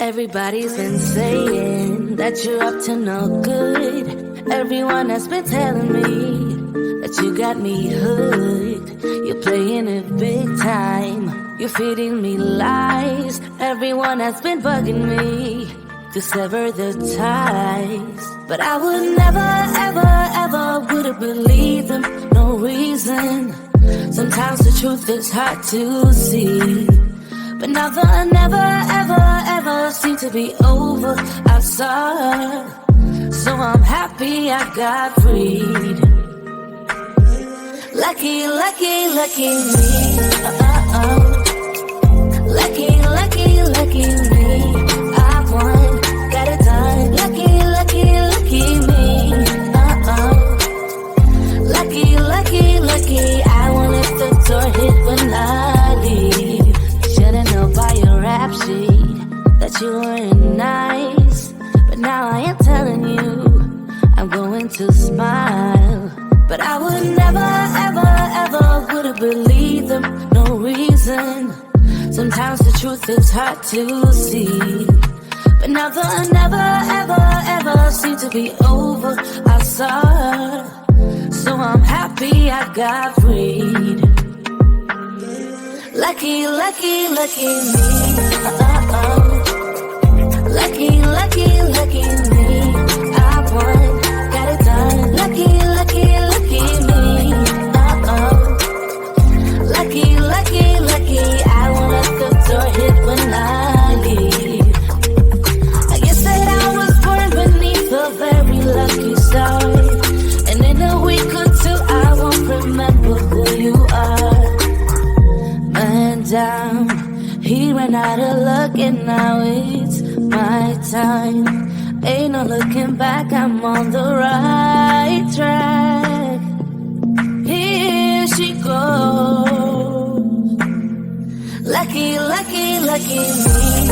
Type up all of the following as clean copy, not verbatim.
Everybody's been saying that you're up to no good. Everyone has been telling me that you got me hooked. You're playing it big time. You're feeding me lies. Everyone has been bugging me to sever the ties. But I would never, ever, ever would have believed them. No reason. Sometimes the truth is hard to see. But now the never, ever, ever seem to be over. I saw, so I'm happy I got freed. Lucky, lucky, lucky me. Lucky, lucky, lucky me. I won, got it done. Lucky, lucky, lucky me. Lucky, lucky, lucky. I won't let the door hit when I leave. Should've known by your rap sheet that you weren't nice. But now I am telling you, I'm going to smile. But I would never, ever, ever would have believed them. No reason. Sometimes the truth is hard to see. But now the never, ever, ever seem to be over. I saw, so I'm happy I got freed. Lucky, lucky, lucky me. Lucky, lucky, lucky me. I won, got it done. Lucky, lucky, lucky me. Lucky, lucky, lucky. I won't let the door hit when I leave. I guess that I was born beneath a very lucky star. And in a week or two I won't remember who you are. Down. He ran out of luck and now it's my time. Ain't no looking back, I'm on the right track. Here she goes. Lucky, lucky, lucky me.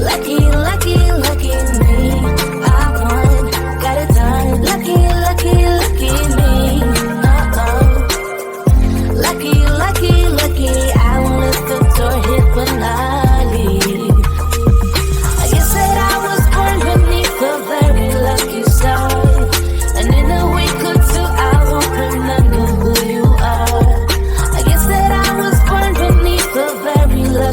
Lucky, lucky, lucky me. I won, got it done. Lucky, lucky, lucky me. Lucky, lucky, lucky, I won't let the door hit when I leave. I guess that I was born beneath a very lucky star. And in a week or two I won't remember who you are. I guess that I was born beneath a very lucky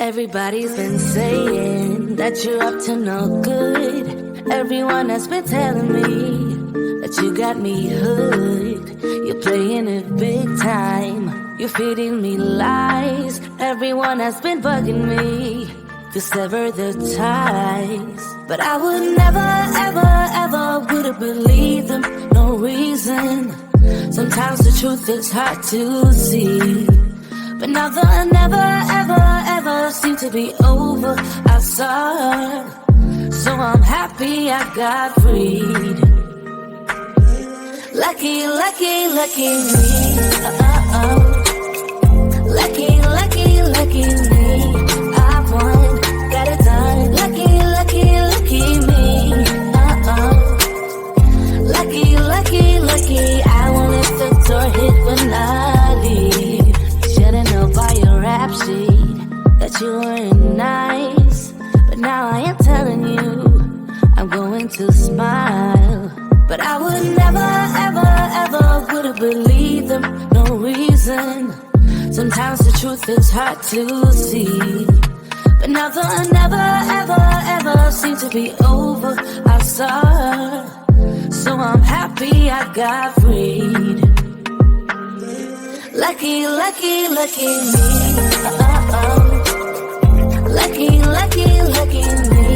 Everybody's been saying that you're up to no good. Everyone has been telling me that you got me hooked. You're playing it big time. You're feeding me lies. Everyone has been bugging me to sever the ties. But I would never, ever, ever would have believed them. No reason. Sometimes the truth is hard to see. But now the never, ever, ever seemed to be over. I saw her, so I'm happy I got freed. Lucky, lucky, lucky me. Lucky, lucky, lucky me. I won, got it done. Lucky, lucky, lucky me. Lucky, lucky, lucky. I won't let the door hit when I leave. Should've known by your rap sheet that you weren't nice, but now I am telling you I'm going to smile. But I would never, ever, ever would have believed them. No reason. Sometimes the truth is hard to see. But now the never, ever, ever seemed to be over. I saw her, so I'm happy I got freed. Lucky, lucky, lucky me. Lucky, lucky, lucky me.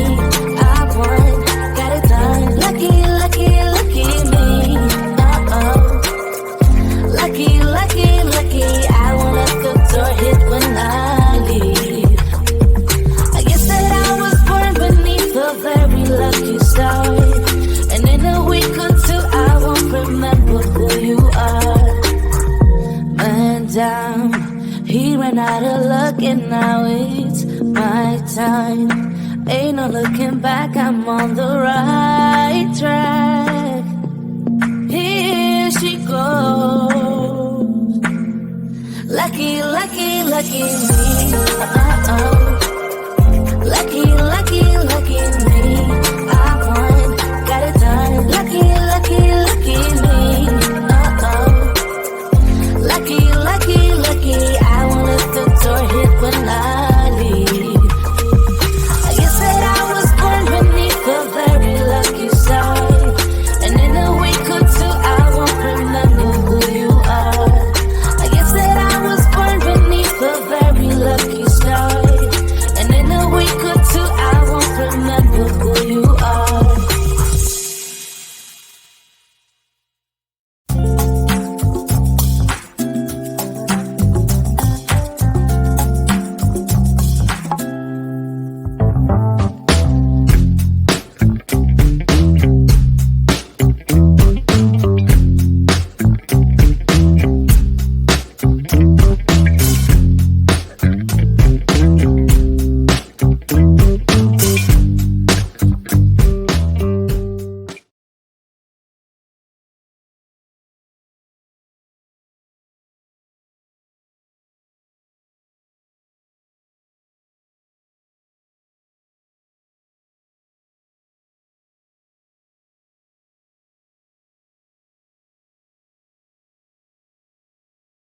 I won, got it done. Lucky, lucky, lucky me. Lucky, lucky, lucky. I won't let the door hit when I leave. I guess that I was born beneath a very lucky star, and in a week or two I won't remember who you are. Man down, he ran out of luck and now it's my time. Ain't no looking back, I'm on the right track. Here she goes. Lucky, lucky, lucky me.